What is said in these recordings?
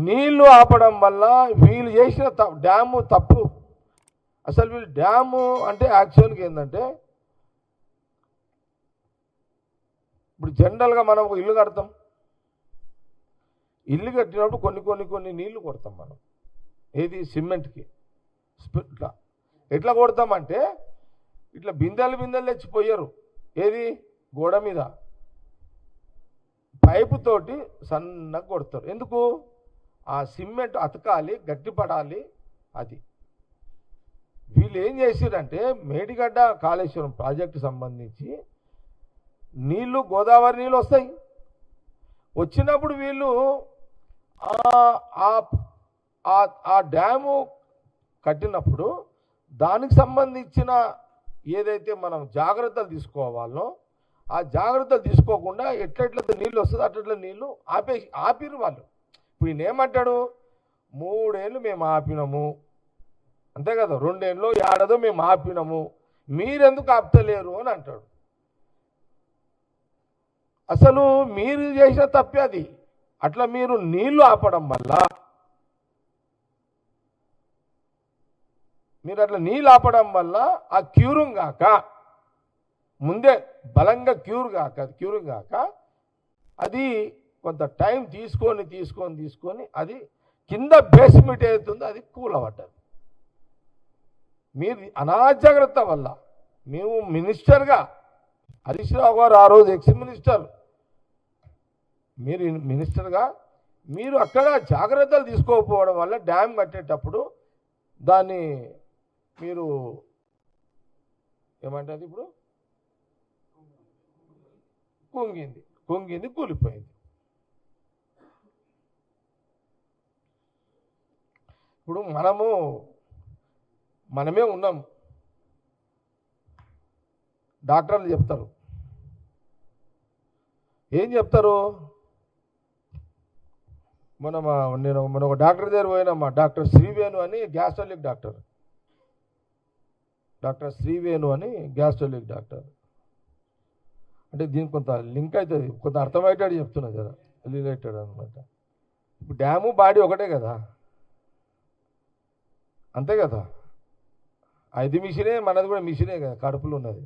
నీళ్లు ఆపడం వల్ల వీళ్ళు చేసిన డ్యాము తప్పు. అసలు వీళ్ళు డ్యాము అంటే యాక్చువల్గా ఏంటంటే, ఇప్పుడు జనరల్గా మనం ఒక ఇల్లు కడతాం. ఇల్లు కట్టినప్పుడు కొన్ని నీళ్లు కొడతాం మనం. ఏది? సిమెంట్కి ఇట్లా ఎట్లా కొడతామంటే, ఇట్లా బిందెలు తెచ్చిపోయారు. ఏది? గోడ మీద పైపు తోటి సన్నగా కొడతారు. ఎందుకు? ఆ సిమెంట్ అతకాలి, గట్టిపడాలి. అది వీళ్ళు ఏం చేసిరంటే, మేడిగడ్డ కాళేశ్వరం ప్రాజెక్టు సంబంధించి నీళ్లు, గోదావరి నీళ్ళు వస్తాయి. వచ్చినప్పుడు వీళ్ళు ఆ డ్యాము కట్టినప్పుడు దానికి సంబంధించిన ఏదైతే మనం జాగ్రత్తలు తీసుకోవాలో ఆ జాగ్రత్తలు తీసుకోకుండా ఎట్లెట్లయితే నీళ్ళు వస్తుందో అట్లా నీళ్ళు ఆపిరు వాళ్ళు. ఇప్పుడు ఈయన ఏమంటాడు? 3 ఏళ్ళు మేము ఆపినాము, అంతే కదా, 2 ఏళ్ళు ఏడాదో మేము ఆపినాము, మీరెందుకు ఆపుతలేరు అని అంటాడు. అసలు మీరు చేసిన తప్పే అది. అట్లా మీరు నీళ్లు ఆపడం వల్ల, ఆ క్యూరింగ్ కాక, ముందే బలంగా క్యూరింగ్ కాక అది కొంత టైం తీసుకొని అది కింద బేస్మెంట్ ఏదైతుందో అది కూలబడ్డది. మీరు అనాజాగ్రత్త వల్ల. మేము మినిస్టర్గా, హరీష్ రావు గారు ఆ రోజు ఎక్స్ మినిస్టర్, మీరు మినిస్టర్గా మీరు అక్కడ జాగ్రత్తలు తీసుకోకపోవడం వల్ల డ్యామ్ కట్టేటప్పుడు దాన్ని మీరు ఏమంటారు, ఇప్పుడు కుంగింది, కూలిపోయింది. ఇప్పుడు మనమే ఉన్నాం. డాక్టర్లు చెప్తారు, ఏం చెప్తారు? నేను ఒక డాక్టర్ దగ్గర పోయినమ్మా, డాక్టర్ శ్రీవేణు అని గ్యాస్ట్రాలిక్ డాక్టర్. అంటే దీనికి కొంత లింక్ అవుతుంది, కొంత అర్థమయ్యేటాడు చెప్తున్నా కదా, రిలేటెడ్ అనమాట. ఇప్పుడు డ్యాము బాడీ ఒకటే కదా, అంతే కదా. అది మిషనే, మనది కూడా మిషనే కదా, కడుపులో ఉన్నది.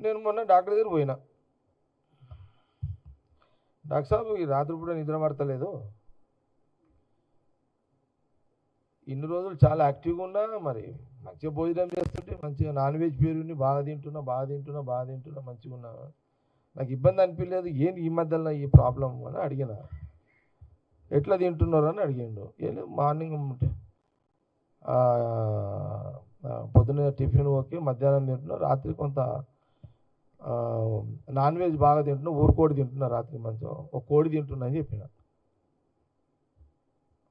నేను మొన్న డాక్టర్ దగ్గర పోయినా, డాక్టర్ సాబ్ ఈ రాత్రి పూట నిద్ర పడతలేదు, ఇన్ని రోజులు చాలా యాక్టివ్గా ఉన్నా, మరి మంచిగా భోజనం చేస్తుంటే, మంచిగా నాన్ వెజ్ పేరుని బాగా తింటున్నా, మంచిగా ఉన్నా, నాకు ఇబ్బంది అనిపించలేదు. ఏంటి ఈ మధ్యలో ఈ ప్రాబ్లం అని అడిగిన. ఎట్లా తింటున్నారు అని అడిగిండు. మార్నింగ్ పొద్దున్న టిఫిన్ ఓకే, మధ్యాహ్నం తింటున్నా, రాత్రి కొంత నాన్ వెజ్ బాగా తింటున్నా, ఊరుకోడి తింటున్నా, రాత్రి మంచిగా ఒక కోడి తింటున్నా అని చెప్పిన.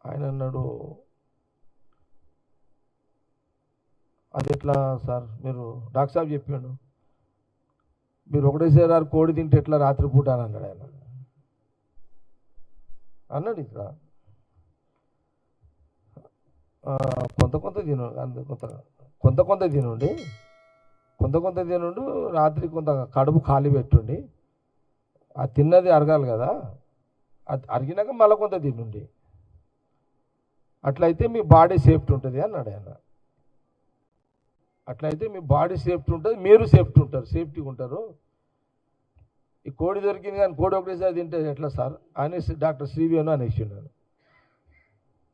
ఆయన అన్నాడు, అది ఎట్లా సార్, మీరు డాక్టర్ సాబ్ చెప్పాడు, మీరు ఒకటేసారి కోడి తింటే ఎట్లా రాత్రిపూట అని అన్నాడు ఆయన. అన్నాడు ఇక్కడ కొంత తినుండి, రాత్రి కొంత కడుపు ఖాళీ పెట్టుండి, అది తిన్నది అరగాలి కదా, అది అరిగినాక మళ్ళీ కొంత తినుండి, అట్లయితే మీ బాడీ సేఫ్టీ ఉంటుంది అన్నాడు ఆయన. అట్లయితే మీ బాడీ సేఫ్టీ ఉంటుంది, మీరు సేఫ్టీగా ఉంటారు. ఈ కోడి దొరికింది కానీ కోడి ఒకటేసారి తింటే ఎట్లా సార్ అనేసి డాక్టర్ శ్రీవేణు అనేసి ఉన్నాను.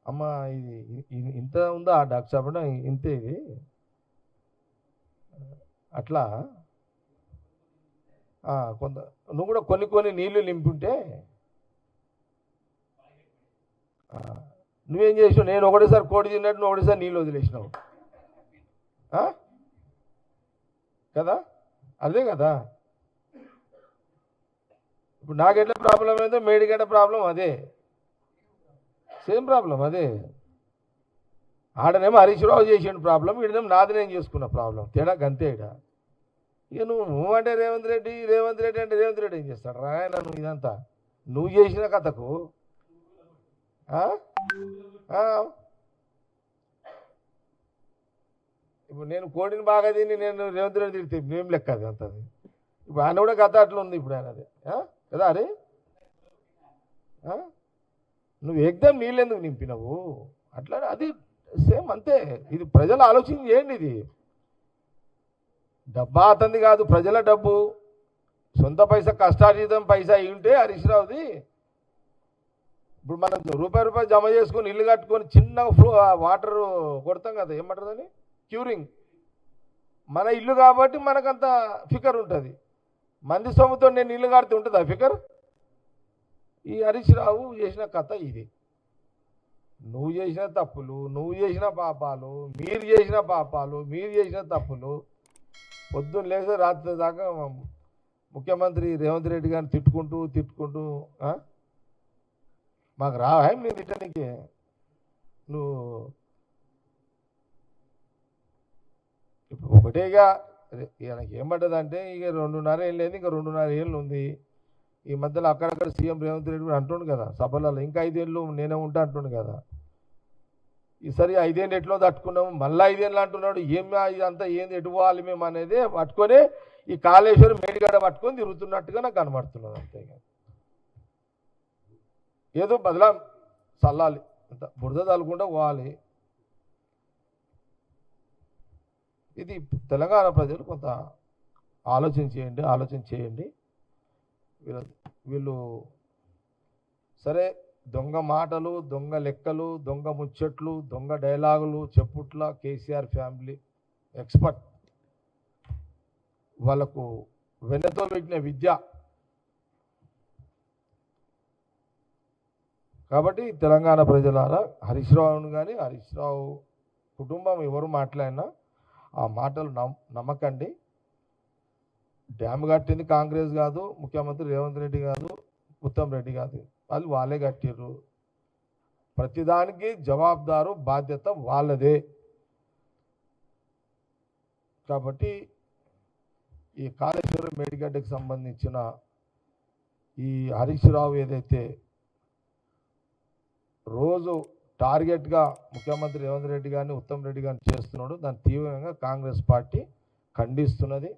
అమ్మ ఇది ఇంత ఉందా డాక్టర్ సాబ్ అంటే, ఇంతే ఇది. అట్లా కొంత నువ్వు కూడా కొన్ని నీళ్లు నింపుంటే, నువ్వేం చేసావు? నేను ఒకటేసారి కోడి తిన్నట్టు నువ్వు ఒకటేసారి నీళ్ళు వదిలేసినావు కదా, అదే కదా. ఇప్పుడు నాకెట్లా ప్రాబ్లం అయిందో మేడిగడ్డ ప్రాబ్లం అదే, సేమ్ ప్రాబ్లం అదే. ఆడనేమో హరీష్ రావు చేసిన ప్రాబ్లం, ఈడనేమో నాది నేను చేసుకున్న ప్రాబ్లం, తేడా గంతేడా. ఇక నువ్వు అంటే రేవంత్ రెడ్డి అంటే రేవంత్ రెడ్డి ఏం చేస్తాడు రాయన? నువ్వు ఇదంతా నువ్వు చేసిన కథకు ఇప్పుడు నేను కోడిని బాగా తిని నేను రేవంత్ రెడ్డి తిరిగితే మేము లెక్క అది అంతది. ఇప్పుడు ఆయన కూడా కథ అట్లా ఉంది ఇప్పుడు ఆయనది కదా. అరే నువ్వు ఏకదం నీళ్ళు ఎందుకు నింపినవు? అట్లా అది సేమ్ అంతే. ఇది ప్రజలు ఆలోచన చేయండి. ఇది డబ్బా అతంది కాదు, ప్రజల డబ్బు. సొంత పైసా కష్టార్జితం పైసా ఉంటే హరీష్ రావుది. ఇప్పుడు మనం రూపాయి జమ చేసుకొని ఇల్లు కట్టుకొని చిన్నగా వాటర్ కొడతాం కదా, ఏమంటారు అని, క్యూరింగ్. మన ఇల్లు కాబట్టి మనకంత ఫికర్ ఉంటుంది. మంది సొమ్ముతో నేను ఇల్లు కడితే ఉంటుంది ఆ ఫికర్. ఈ హరీష్ రావు చేసిన కథ ఇది. నువ్వు చేసిన తప్పులు, నువ్వు చేసిన పాపాలు, మీరు చేసిన పాపాలు, మీరు చేసిన తప్పులు, పొద్దున్న లేస్తే రాత్రి దాకా ముఖ్యమంత్రి రేవంత్ రెడ్డి గారిని తిట్టుకుంటూ మాకు రావాయి నేను తిట్టడానికి. నువ్వు ఇప్పుడు ఒకటేగా ఈయనకి ఏమంటదంటే ఇక 2.5 ఏళ్ళు లేదు, ఇంకా 2.5 ఏళ్ళు ఉంది. ఈ మధ్యలో అక్కడక్కడ సీఎం రేవంత్ రెడ్డి కూడా అంటుండు కదా సభలలో, ఇంకా 5 ఏళ్ళు నేనే ఉంటా అంటుండు కదా. ఈసారి 5 ఏళ్ళు ఎట్లో తట్టుకున్నాము, మళ్ళీ 5 ఏళ్ళు అంటున్నాడు. ఇదంతా ఏంది, ఎటు పోవాలి మేము అనేది పట్టుకొని ఈ కాళేశ్వరం మేడిగడ పట్టుకొని తిరుగుతున్నట్టుగా నాకు కనబడుతున్నది. అంతే ఏదో బదలా చల్లాలి, అంత బురద తలకుండా పోవాలి. ఇది తెలంగాణ ప్రజలు కొంత ఆలోచన చేయండి. వీళ్ళు సరే దొంగ మాటలు, దొంగ లెక్కలు, దొంగ ముచ్చట్లు, దొంగ డైలాగులు చెప్పుట్ల కేసీఆర్ ఫ్యామిలీ ఎక్స్పర్ట్. వాళ్ళకు వెన్నతో పెట్టిన విద్య. కాబట్టి తెలంగాణ ప్రజలారా, హరీష్ రావును కానీ హరీష్ రావు కుటుంబం ఎవరు మాట్లాడినా ఆ మాటలు నమ్మకండి. డ్యామ్ కట్టింది కాంగ్రెస్ కాదు, ముఖ్యమంత్రి రేవంత్ రెడ్డి కాదు, ఉత్తమ్ రెడ్డి కాదు, వాళ్ళే కట్టిర్రు. ప్రతిదానికి జవాబుదారు బాధ్యత వాళ్ళదే. కాబట్టి ఈ కాళేశ్వరం మేడిగడ్డకు సంబంధించిన ఈ హరీష్ రావు ఏదైతే రోజు టార్గెట్గా ముఖ్యమంత్రి రేవంత్ రెడ్డి గారిని, ఉత్తమ్ రెడ్డి గారిని చేస్తున్నాడు, దాన్ని తీవ్రంగా కాంగ్రెస్ పార్టీ ఖండిస్తున్నది.